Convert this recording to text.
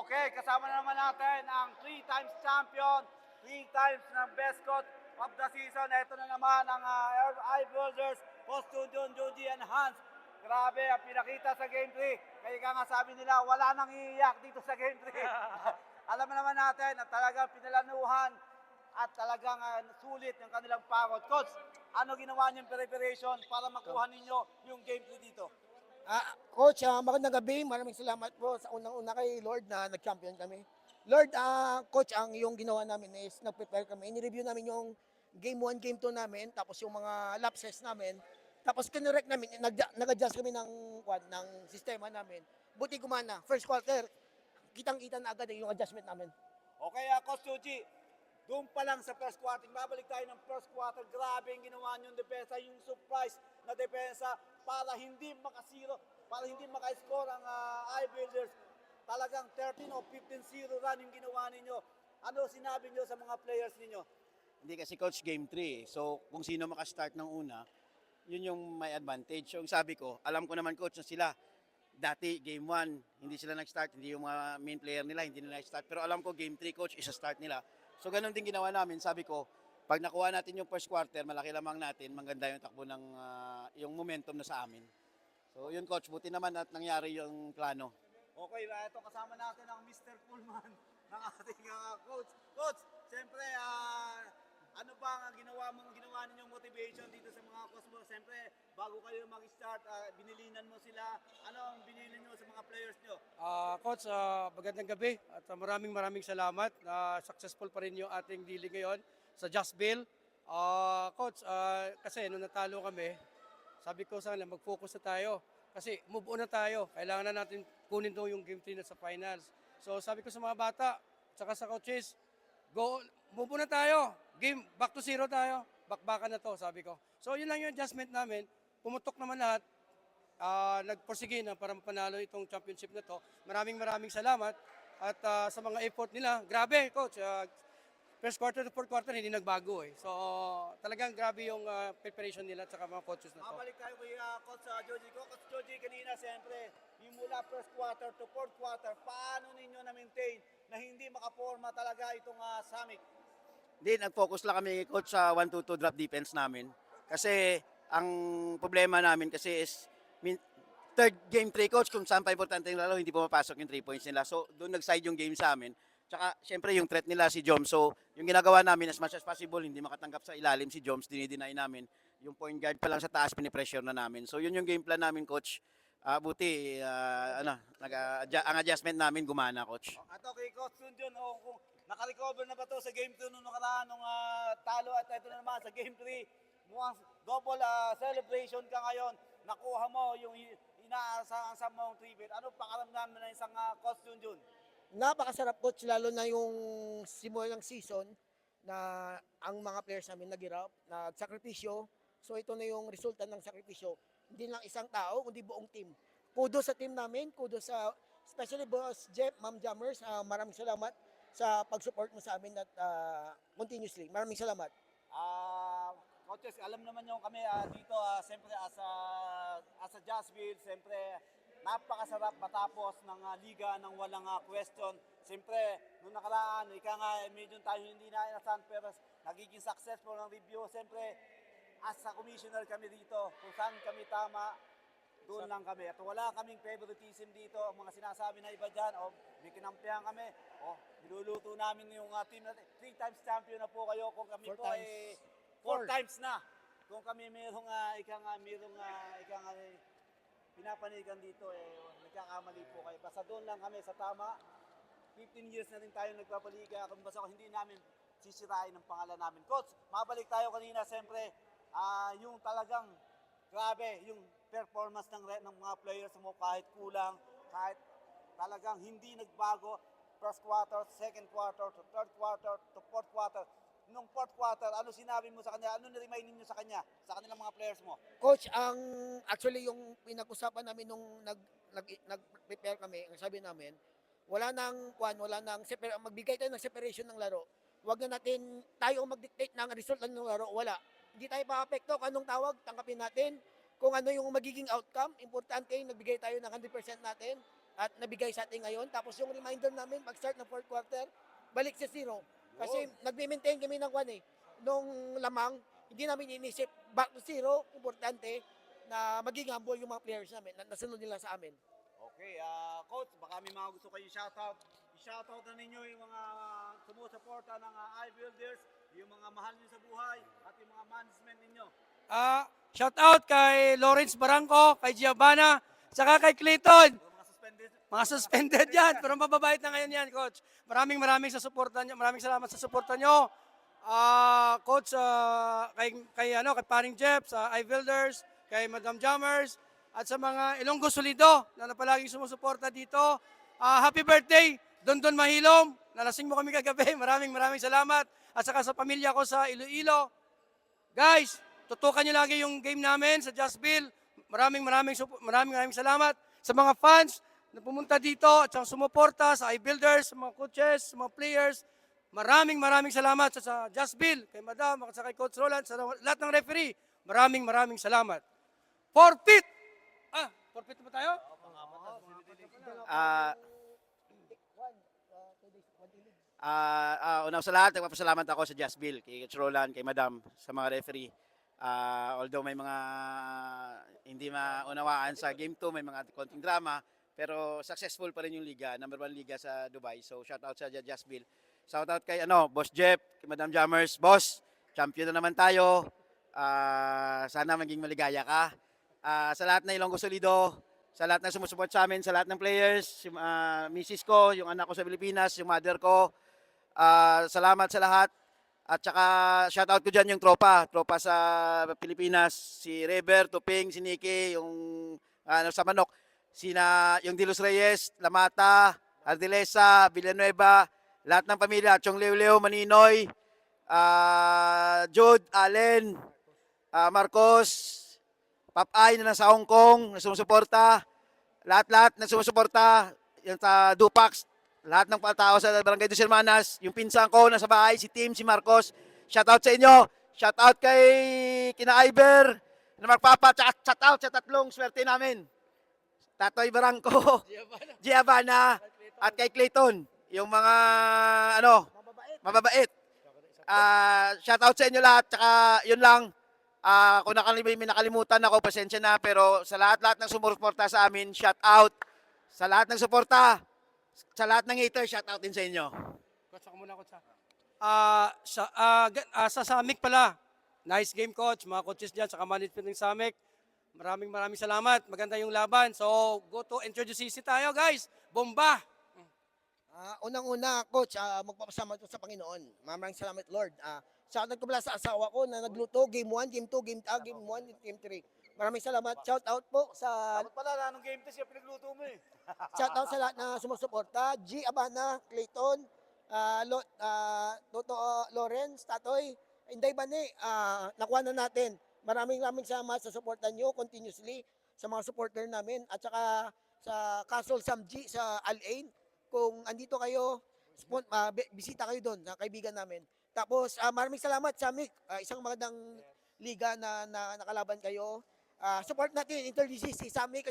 Okay, kasama na naman natin ang 3 times champion, 3 times ng best coach of the season. Ito na naman ang Eye Builders, Coach Junjun, Joji, and Hans. Grabe, ang pinakita sa Game 3. Kaya nga sabi nila, wala nang iiyak dito sa Game 3. Alam naman natin na talagang pinalanuhan at talagang sulit yung kanilang pagod. Coach, ano ginawa niyong preparation para makuha ninyo yung Game 3 dito? Coach, magandang gabi. Maraming salamat po sa unang-una kay Lord na nag-champion kami. Lord, Coach, ang yung ginawa namin is nag-prepare kami. Ini-review namin yung Game 1, Game 2 namin, tapos yung mga lapses namin. Tapos kinorek namin, nag-adjust kami ng sistema namin. Buti gumana. First quarter, kitang-kita na agad yung adjustment namin. Okay, Coach Joji, doon pa lang sa first quarter, babalik tayo ng first quarter, grabe yung ginawa niyong depensa, yung surprise na depensa para hindi makasiro, para hindi maka-score ang Eye Builders. Talagang 13 o 15-0 run yung ginawa ninyo. Ano sinabi niyo sa mga players ninyo? Hindi kasi coach game 3. So kung sino makastart ng una, yun yung may advantage. So yung sabi ko, alam ko naman coach na sila. Dati game 1, hindi sila nag-start, hindi yung mga main player nila, hindi nila nag-start. Pero alam ko game 3 coach, isa-start nila. So ganun din ginawa namin. Sabi ko, pag nakuha natin yung first quarter, malaki lamang natin, maganda yung takbo ng yung momentum na sa amin. So yun coach, buti naman at nangyari yung plano. Okay, ito kasama natin ang Mr. Pullman ng ating coach. Coach, siyempre, ano ba ang ginawa ninyong motivation dito sa mga Cosmo? Siyempre, bago kayo mag-start, binilinan mo sila. Ano ang binili nyo sa mga players nyo? Coach, magandang gabi at maraming salamat na successful pa rin yung ating dealing ngayon sa Just Bill. Coach, kasi nung natalo kami, sabi ko sa kanila mag-focus na tayo kasi move on na tayo. Kailangan na natin kunin to yung game 3 na sa finals. So sabi ko sa mga bata, tsaka sa coaches, move on na tayo. Game, back to zero tayo. Bakbakan na to, sabi ko. So yun lang yung adjustment namin. Pumutok naman lahat. Nagporsige na para mapanalo itong championship na to. Maraming salamat at sa mga effort nila. Grabe, coach. First quarter to fourth quarter hindi nagbago eh. So talagang grabe yung preparation nila at saka mga coaches na to. Mabalik tayo kay Coach Joji. Coach Joji, kanina siyempre, yung mula first quarter to fourth quarter, paano ninyo na-maintain na hindi makaporma talaga itong Summit? Hindi, nag-focus lang kami coach sa 1-2-2 drop defense namin. Kasi ang problema namin kasi is third game 3 coach, kung saan pa importante yung laro, hindi pumapasok yung 3 points nila. So doon nag-side yung game sa amin. Tsaka syempre yung threat nila si Joms. So yung ginagawa namin as much as possible, hindi makatanggap sa ilalim si Joms, dinideny namin. Yung point guard pa lang sa taas, pinipressure na namin. So yun yung game plan namin coach. Buti ang adjustment namin gumana coach. At okay, Coach Junjun, kung nakarecover na ba to sa Game 2 nung nakaraan nung talo at ito na naman sa Game 3, mukhang double celebration ka ngayon. Nakuha mo yung inaasahan mong 3-bit. Ano pakaramdam na isang Coach Junjun? Napakasarap, Coach, lalo na yung simula ng season na ang mga players namin naghirap, nagsakripisyo. So ito na yung resulta ng sakripisyo. Hindi lang isang tao, kundi buong team. Kudos sa team namin, kudos sa especially Boss Jeff, Ma'am Jammers, maraming salamat sa pag-support mo sa amin at continuously. Maraming salamat. Coaches, alam naman nyo kami dito, siyempre as a Jazzville, siyempre napakasarap matapos ng liga ng walang question. Siyempre, nung nakaraan, medyo tayo hindi na inasahan pero nagiging successful ng review. Siyempre, as a commissioner kami dito, kung saan kami tama, doon lang kami. At wala kaming favoritism dito. Ang mga sinasabi na iba dyan, may kinampihan kami, niluluto namin yung team natin. 3 times champion na po kayo. Kung kami po ay 4 times na. Kung kami mayroong pinapanigan dito, nagkakamali po kayo. Basta doon lang kami sa tama. 15 years na rin tayo nagpapaliga. Kung basta hindi namin sisirain ang pangalan namin. Coach, mabalik tayo kanina. Siyempre, yung talagang grabe, yung performance ng mga players mo kahit kulang, kahit talagang hindi nagbago. First quarter, second quarter, to third quarter, to fourth quarter. Nung fourth quarter, ano sinabi mo sa kanya? Ano na-remind niyo sa kanya, sa kanilang mga players mo? Coach, actually yung pinag-usapan namin nung nag-prepare kami, ang sabi namin, wala nang magbigay tayo ng separation ng laro. Huwag na natin tayo mag-dictate ng result ng laro, wala. Hindi tayo pa-apekto, kung anong tawag, tanggapin natin. Kung ano yung magiging outcome, importante, nagbigay tayo ng 100% natin. at nabigay sa atin ngayon. Tapos yung reminder namin, pag-start ng fourth quarter, balik sa 0. Kasi nag-maintain kami ng nung lamang, hindi namin inisip back to 0, importante na maging humble yung mga players namin, na nasunod nila sa amin. Okay, Coach, baka may mga gusto kayo shoutout. I-shoutout na ninyo yung mga sumusuporta ng iBuilders, yung mga mahal nyo sa buhay, at yung mga management ninyo. Shout out kay Lawrence Barangco, kay Giovanna, saka kay Clayton. Mga suspended. Mga suspended yan, pero mababait na ngayon yan, Coach. Maraming sa suporta nyo. Maraming salamat sa suporta nyo. Coach, kay Paring Jeff, sa iBuilders, kay Madam Jammers, at sa mga Ilonggo Solido na palaging sumusuporta dito. Happy birthday, Dondon Mahilom. Nalasing mo kami kagabi. Maraming salamat. At saka sa pamilya ko sa Iloilo. Guys, tutukan nyo lagi yung game namin sa Just Bill. Maraming salamat sa mga fans na pumunta dito at sumuporta sa iBuilders, sa mga coaches, sa mga players. Maraming salamat sa Just Bill, kay Madam, at sa kay Coach Roland, sa lahat ng referee. Maraming salamat. Forfeit! Forfeit ba tayo? Una sa lahat, nagpapasalamat ako sa Just Bill, kay Coach Roland, kay Madam, sa mga referee. Although may mga hindi maunawaan sa Game 2, may mga konting drama, pero successful pa rin yung liga, number 1 liga sa Dubai. So shout out sa Just Bill. Shout out kay Boss Jeff, kay Madam Jammers. Boss, champion na naman tayo. Sana maging maligaya ka. Sa lahat na Ilonggo Solido, sa lahat ng sumusuport sa amin, sa lahat ng players, yung misis ko, yung anak ko sa Pilipinas, yung mother ko. Salamat sa lahat. At saka shoutout ko dyan yung tropa sa Pilipinas, si Rever, Tuping, si Nicky, yung sa Manok, yung Dilos Reyes, Lamata, Ardelesa, Villanueva, lahat ng pamilya, Chong Leo, Maninoy, Jude, Allen, Marcos, Papay na nasa Hong Kong, na sumusuporta, lahat na sumusuporta, yung sa Dupax, lahat ng tao sa Barangay Dos Hermanas, yung pinsan ko nasa bahay, si Tim, si Marcos, shoutout sa inyo, shoutout kay kina Iber, na magpapa, shoutout sa tatlong swerte namin. Tatoy Barangco, Giovanna, at kay Clayton, yung mga mababait. Shoutout sa inyo lahat, tsaka yun lang, kung may nakalimutan ako, pasensya na, pero sa lahat ng sumuporta sa amin, shoutout, sa lahat ng suporta, sa lahat ng hater, shoutout din sa inyo. Coach, ako muna, Coach. Sa Samik pala, nice game, Coach. Mga coaches dyan, saka management ng Samik. Maraming salamat. Maganda yung laban. So, go to introduce tayo, guys. Bomba! Unang-una, Coach, magpapasalamat ko sa Panginoon. Maraming salamat, Lord. Shoutout ko pala sa asawa ko na nagluto, game 1, game 2, game 1, game 3. Maraming salamat. Shoutout po sa... Dapat pala, anong game test yung pinagluto mo eh. Shoutout sa lahat na sumusuporta. G. Abana, Clayton, Toto Lawrence, Tatoy, Inday Bane, nakuha na natin. Maraming salamat sa supportan nyo continuously sa mga supporter namin. At saka sa Castle Samji sa Al-Ain. Kung andito kayo, bisita kayo doon, sa kaibigan namin. Tapos maraming salamat sa isang magandang liga na nakalaban kayo. Support natin Inter-DCC, Samik.